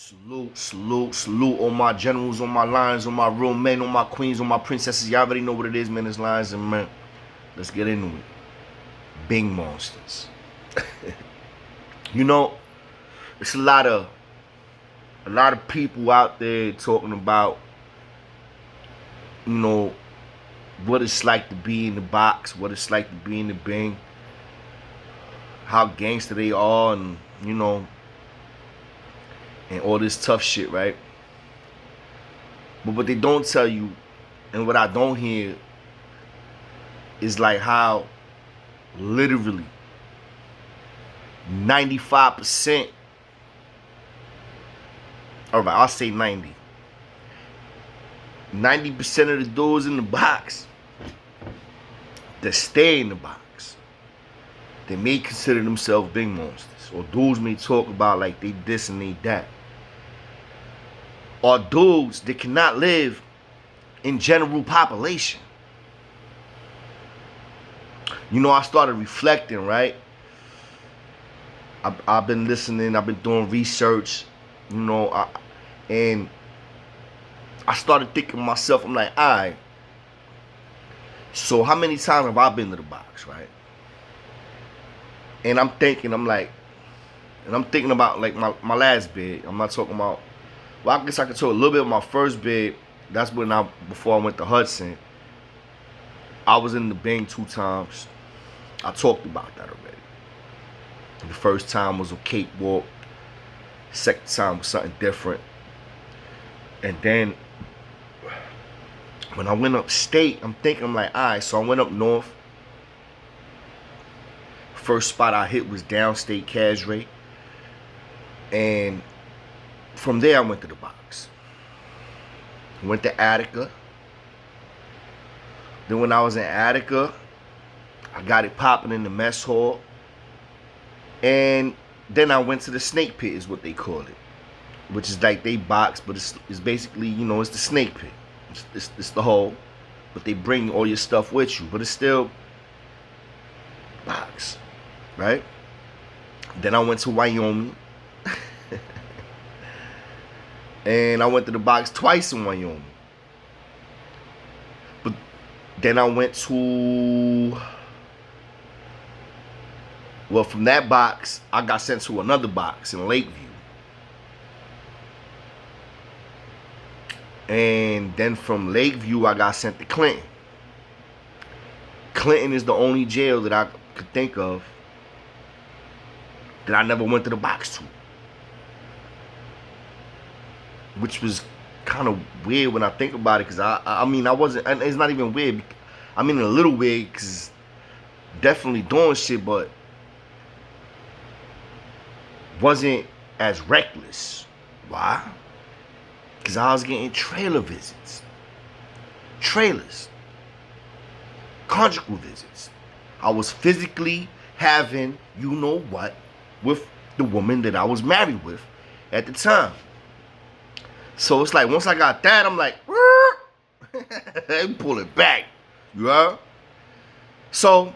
Salute, salute, salute all my generals, all my lions, all my real men, all my queens, all my princesses. Y'all already know what it is, man. It's lions and men. Let's get into it. Bing monsters. You know, it's a lot of people out there talking about, you know, what it's like to be in the box, what it's like to be in the Bing, how gangster they are, and you know, and all this tough shit, right? But what they don't tell you, and what I don't hear, is like how literally 95%, all right, I'll say 90% of the dudes in the box that stay in the box, they may consider themselves big monsters, or dudes may talk about like they this and they that, or dudes that cannot live in general population. You know, I started reflecting, right? I've been listening, I've been doing research, you know, and I started thinking to myself, I'm like, all right, so how many times have I been to the box, right? And I'm thinking about like my last bid. I'm not talking about, well, I guess I could talk a little bit about my first bid. That's before I went to Hudson. I was in the Bing 2 times. I talked about that already. The first time was a cakewalk. Second time was something different. And then when I went upstate, I'm like, all right, so I went up north. First spot I hit was downstate cash rate. And from there I went to the box. Went to Attica. Then when I was in Attica, I got it popping in the mess hall. And then I went to the snake pit, is what they call it. Which is like they box, but it's basically, you know, it's the snake pit. It's the hole. But they bring all your stuff with you. But it's still box. Right? Then I went to Wyoming. And I went to the box twice in Wyoming. But then I went to, well, from that box, I got sent to another box in Lakeview. And then from Lakeview, I got sent to Clinton. Clinton is the only jail that I could think of that I never went to the box to. Which was kind of weird when I think about it, because I mean, I wasn't, and it's not even weird. I mean, a little weird, because definitely doing shit, but wasn't as reckless. Why? Because I was getting trailer visits. Trailers. Conjugal visits. I was physically having, you know what, with the woman that I was married with at the time. So it's like, once I got that, I'm like, pull it back. You heard? So,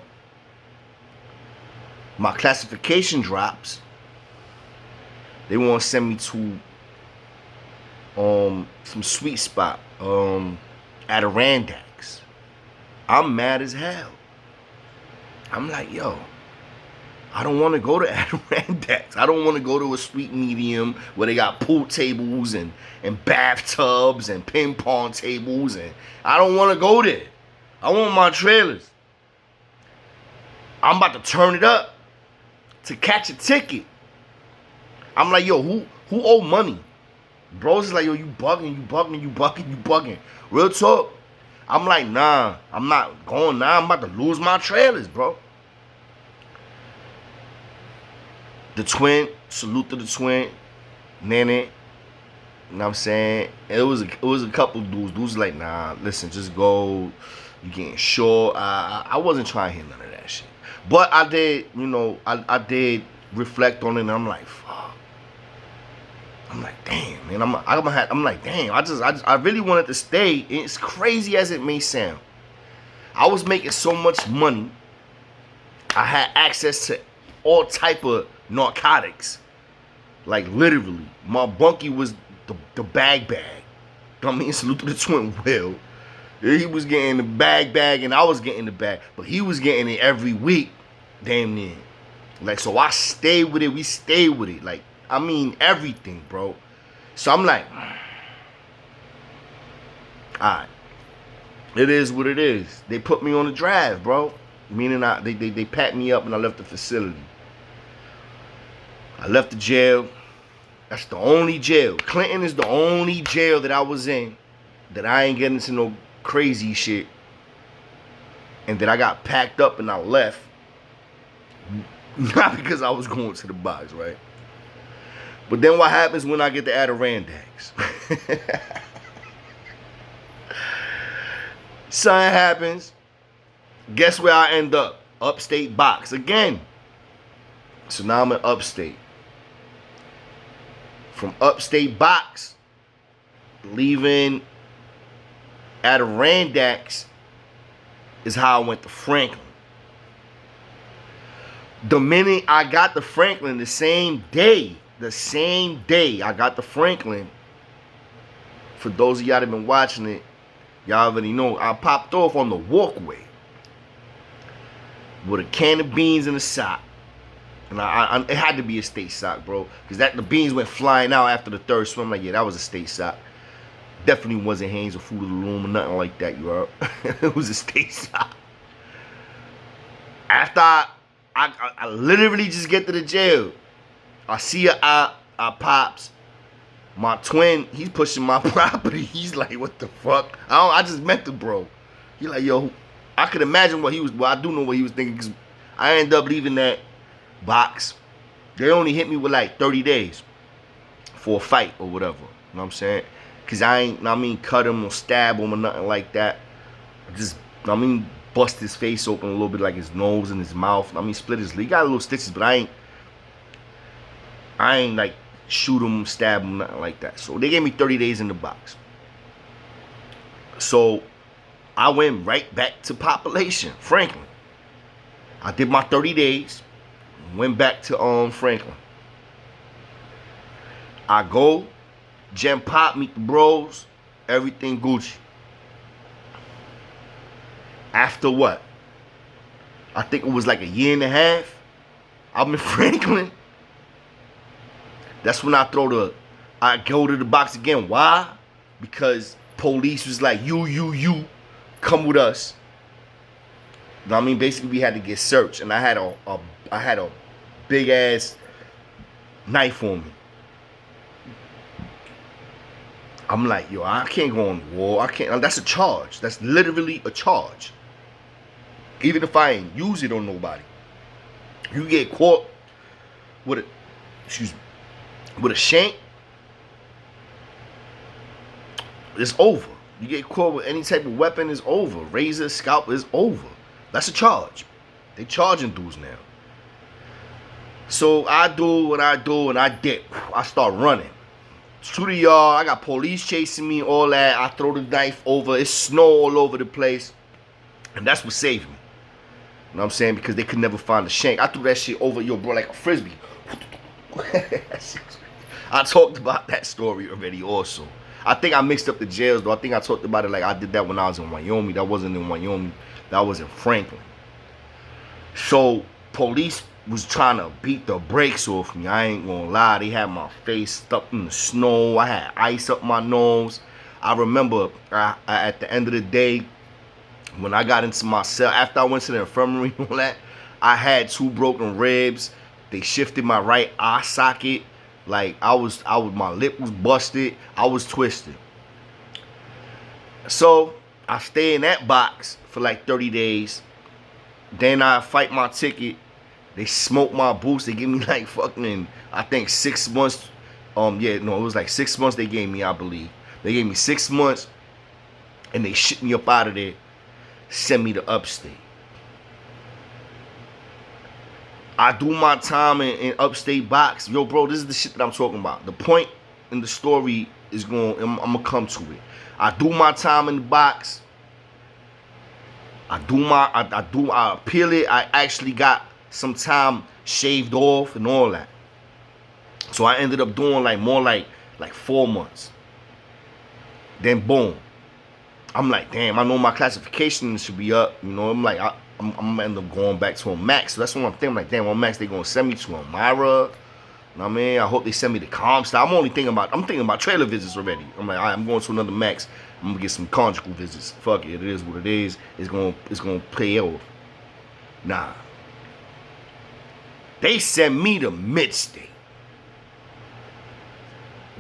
my classification drops. They want to send me to some sweet spot, Adirondacks. I'm mad as hell. I'm like, yo, I don't want to go to Adirondacks. I don't want to go to a sweet medium where they got pool tables and bathtubs and ping pong tables, and I don't want to go there. I want my trailers. I'm about to turn it up to catch a ticket. I'm like, yo, who owe money? Bros is like, yo, you bugging. Real talk. I'm like, nah, I'm not going now. I'm about to lose my trailers, bro. The twin, salute to the twin, Nene. You know what I'm saying? It was a couple dudes. Dudes like, nah, listen, just go. You getting short. I wasn't trying to hear none of that shit. But I did, you know, I did reflect on it, and I'm like, fuck. I'm like, damn, man. I'm like, damn. I really wanted to stay. It's crazy as it may sound. I was making so much money. I had access to all type of narcotics. Like literally, my bunkie was the bag. I mean, salute to the twin Will. He was getting the bag, and I was getting the bag, but he was getting it every week, damn near. Like, so I stayed with it. We stayed with it. Like, I mean, everything, bro. So I'm like, all right, it is what it is. They put me on the draft, bro. Meaning they packed me up and I left the facility. I left the jail. That's the only jail. Clinton is the only jail that I was in that I ain't getting into no crazy shit. And that I got packed up and I left. Not because I was going to the box, right? But then what happens when I get the Adirondacks? Something happens. Guess where I end up? Upstate box again. So now I'm in upstate. From upstate box, leaving Adirondacks is how I went to Franklin. The minute I got to Franklin, the same day I got to Franklin, for those of y'all that been watching it, y'all already know, I popped off on the walkway with a can of beans and a sock. And it had to be a state sock, bro, because the beans went flying out after the third swim. Like, yeah, that was a state sock. Definitely wasn't Hanes or Fruit of the Loom or nothing like that, you heard? It was a state sock. After I literally just get to the jail, I see I pops. My twin, he's pushing my property. He's like, what the fuck? I just met the bro. He like, yo, I could imagine what he was, well, I do know what he was thinking, because I ended up leaving that box. They only hit me with like 30 days for a fight or whatever. You know what I'm saying? Because I ain't, cut him or stab him or nothing like that. Just, bust his face open a little bit, like his nose and his mouth. Split his lip. He got little stitches, but I ain't like shoot him, stab him, nothing like that. So they gave me 30 days in the box. So I went right back to population, Franklin. I did my 30 days, went back to Franklin. I go, Gen Pop, meet the bros, everything Gucci. After what? I think it was like a year and a half. I'm in Franklin. That's when I go to the box again. Why? Because police was like, you, come with us. You know what I mean? Basically, we had to get searched, and I had a big ass knife on me. I'm like, yo, I can't go on the wall. I can't. That's a charge. That's literally a charge. Even if I ain't use it on nobody, you get caught with a shank, it's over. You get caught with any type of weapon, it's over. Razor, scalp, is over. That's a charge. They charging dudes now. So I do what I do, and I dip. I start running. To the yard, I got police chasing me, all that. I throw the knife over. It's snow all over the place. And that's what saved me. You know what I'm saying? Because they could never find the shank. I threw that shit over, yo, bro, like a frisbee. I talked about that story already also. I think I mixed up the jails, though. I think I talked about it like I did that when I was in Wyoming. That wasn't in Wyoming. That was in Franklin. So, police was trying to beat the brakes off me. I ain't gonna lie. They had my face stuck in the snow. I had ice up my nose. I remember at the end of the day, when I got into my cell, after I went to the infirmary and all that, I had 2 broken ribs. They shifted my right eye socket. Like my lip was busted. I was twisted. So I stay in that box for like 30 days. Then I fight my ticket. They smoke my boots. They give me like fucking, I think 6 months. It was like 6 months they gave me, I believe. They gave me 6 months, and they shipped me up out of there, send me to upstate. I do my time in upstate box. Yo, bro, this is the shit that I'm talking about. The point in the story is I'm gonna come to it. I do my time in the box. I appeal it. I actually got some time shaved off and all that. So I ended up doing like more like 4 months. Then boom. I'm like, damn, I know my classification should be up. You know, I'm like, I'm gonna end up going back to a max. So that's what I'm thinking. I'm like, damn, on max they gonna send me to Elmira. You know what I mean? I hope they send me to Comstock. I'm thinking about trailer visits already. I'm like, I'm going to another max. I'm gonna get some conjugal visits. Fuck it, it is what it is. It's gonna pay off. Nah. They sent me to Mid-State,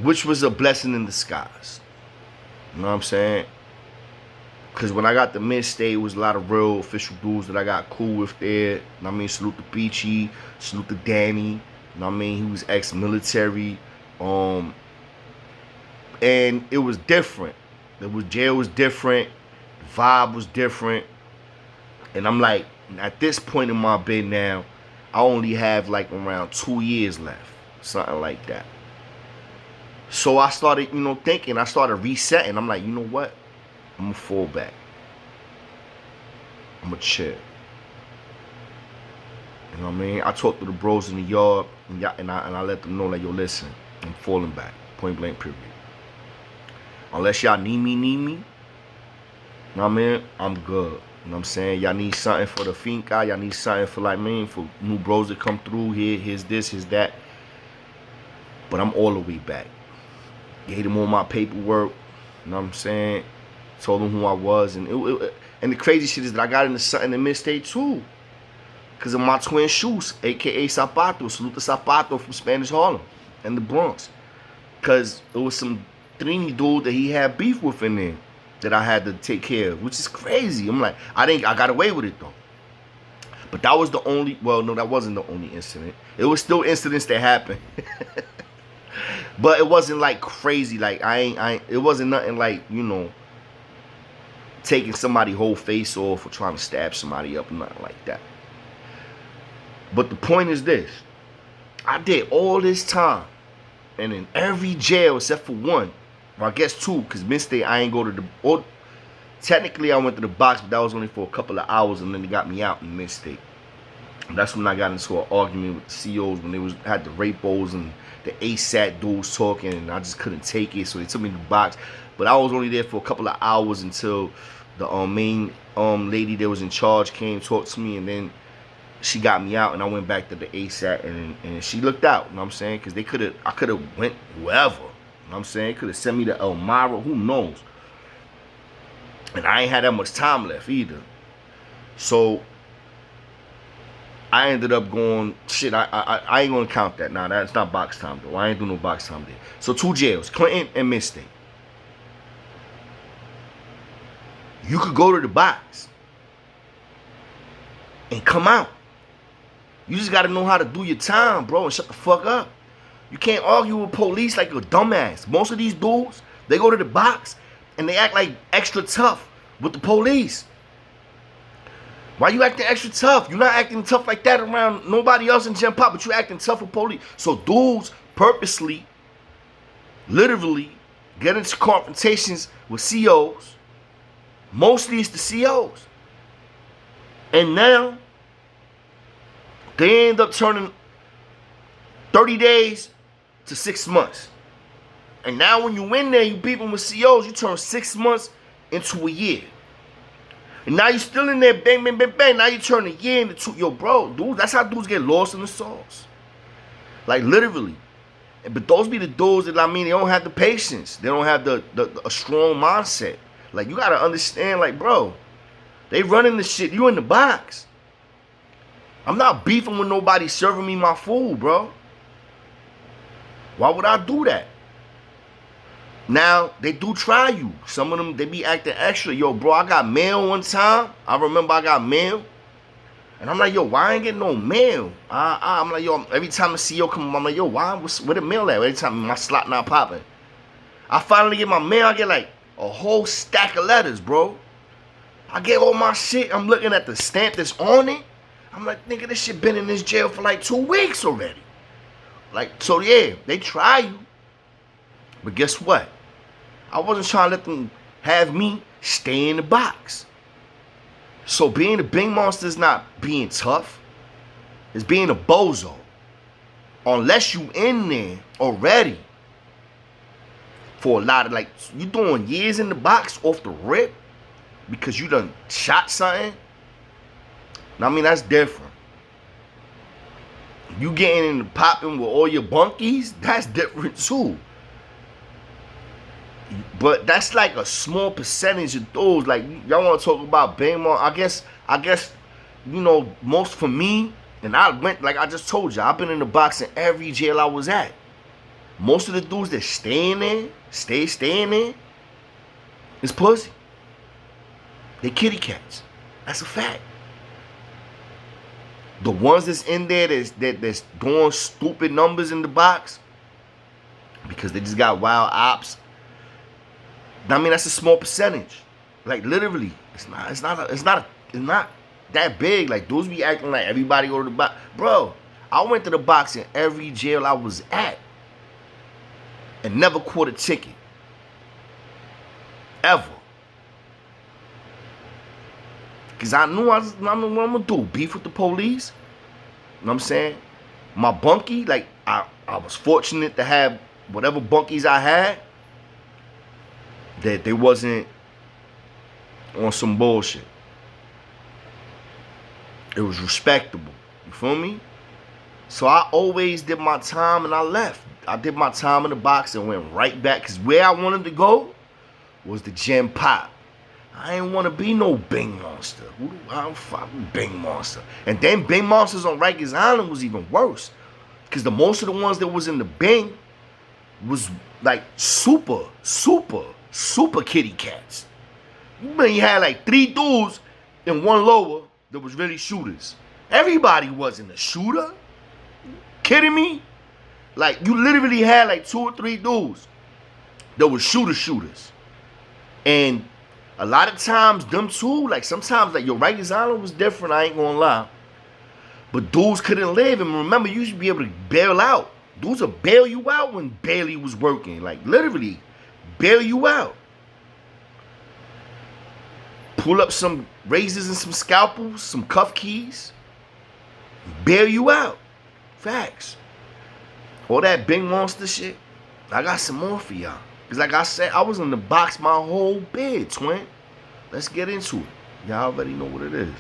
which was a blessing in disguise. You know what I'm saying? Because when I got to Mid-State, it was a lot of real official dudes that I got cool with there. You know what I mean? Salute to Beachy, salute to Danny. You know what I mean? He was ex-military. And it was different. Jail was different. The vibe was different. And I'm like, at this point in my bid now, I only have like around 2 years left. Something like that. So I started, thinking. I started resetting. I'm like, you know what? I'm gonna fall back. I'm gonna chill. You know what I mean? I talked to the bros in the yard, and I let them know, like, yo, listen, I'm falling back. Point blank, period. Unless y'all need me. You know what I mean? I'm good. You know what I'm saying? Y'all need something for the finca. Y'all need something for, like, for new bros that come through here. Here's this, here's that. But I'm all the way back. Gave them all my paperwork. You know what I'm saying? Told them who I was. And the crazy shit is that I got into something in Mid-State, too. Because of my twin shoes, a.k.a. Zapato. Salute to Zapato from Spanish Harlem and the Bronx. Because it was some Trini dude that he had beef with in there that I had to take care of, which is crazy. I'm like, I got away with it, though. But that was the only, well, no, that wasn't the only incident. It was still incidents that happened. But it wasn't like crazy. Like, it wasn't nothing like, taking somebody's whole face off or trying to stab somebody up, nothing like that. But the point is this. I did all this time. And in every jail except for one, or I guess two, because Mid-State I ain't go to the, or technically I went to the box, but that was only for a couple of hours, and then they got me out in Mid-State. And that's when I got into an argument with the COs when they had the rapos and the ASAT dudes talking, and I just couldn't take it, so they took me to the box. But I was only there for a couple of hours until the main lady that was in charge came, talked to me, and then she got me out, and I went back to the ASAT, and she looked out, you know what I'm saying? Because I could have went wherever, you know what I'm saying? Could have sent me to Elmira, who knows? And I ain't had that much time left either. So I ended up going, shit, I ain't gonna count that. Nah, that's not box time, though. I ain't do no box time there. So 2 jails, Clinton and Mid-State. You could go to the box and come out. You just gotta know how to do your time, bro, and shut the fuck up. You can't argue with police like a dumbass. Most of these dudes, they go to the box and they act like extra tough with the police. Why you acting extra tough? You're not acting tough like that around nobody else in Gen Pop, but you acting tough with police. So dudes purposely, literally, get into confrontations with COs. Mostly it's the COs. And now, they end up turning 30 days to 6 months. And now when you in there, you beefing with COs, you turn 6 months into a year. And now you still in there, bang, bang, bang, bang. Now you turn a year into 2. Yo, bro, dude, that's how dudes get lost in the sauce. Like, literally. But those be the dudes that, they don't have the patience. They don't have a strong mindset. Like, you gotta understand, like, bro, they running the shit. You in the box. I'm not beefing with nobody serving me my food, bro. Why would I do that? Now, they do try you. Some of them, they be acting extra. Yo, bro, I got mail one time. I remember I got mail. And I'm like, yo, why I ain't getting no mail? I'm like, yo, every time the CEO come, I'm like, yo, where the mail at? Every time my slot not popping. I finally get my mail. I get like a whole stack of letters, bro. I get all my shit. I'm looking at the stamp that's on it. I'm like, nigga, this shit been in this jail for like 2 weeks already. Like, so yeah, they try you. But guess what? I wasn't trying to let them have me stay in the box. So being a big monster is not being tough. It's being a bozo. unless you in there already for a lot of, like, you doing years in the box off the rip because you done shot something. I mean, that's different. You getting in the popping with all your bunkies, that's different too. But that's like a small percentage of those. Like, y'all want to talk about Bangmore? I guess, you know, most for me, and I went, like I just told you, I've been in the box in every jail I was at. Most of the dudes that staying there, staying there, is pussy. They kitty cats. That's a fact. The ones that's in there that's doing stupid numbers in the box because they just got wild ops. I mean, that's a small percentage. Like, literally, it's not that big. Like, dudes be acting like everybody go to the box. Bro, I went to the box in every jail I was at and never caught a ticket. Ever. Because I knew what I'm going to do. Beef with the police. You know what I'm saying? My bunkie, like, I was fortunate to have whatever bunkies I had, that they wasn't on some bullshit. It was respectable. You feel me? So I always did my time and I left. I did my time in the box and went right back. Because where I wanted to go was the gym pop. I ain't want to be no Bing Monster. I'm fucking Bing Monster. And then Bing Monsters on Rikers Island was even worse. Because the most of the ones that was in the Bing was like super kitty cats. You had like 3 dudes and 1 lower that was really shooters. Everybody wasn't a shooter. Kidding me? Like, you literally had like 2 or 3 dudes that were shooters. And a lot of times, them too, like sometimes, like, your Rikers Island was different, I ain't gonna lie. But dudes couldn't live, and remember, you should be able to bail out. Dudes would bail you out when Bailey was working. Like, literally, bail you out. Pull up some razors and some scalpels, some cuff keys. Bail you out. Facts. All that Bing Monster shit, I got some more for y'all. Because like I said, I was in the box my whole bid, twin. Let's get into it. Y'all already know what it is.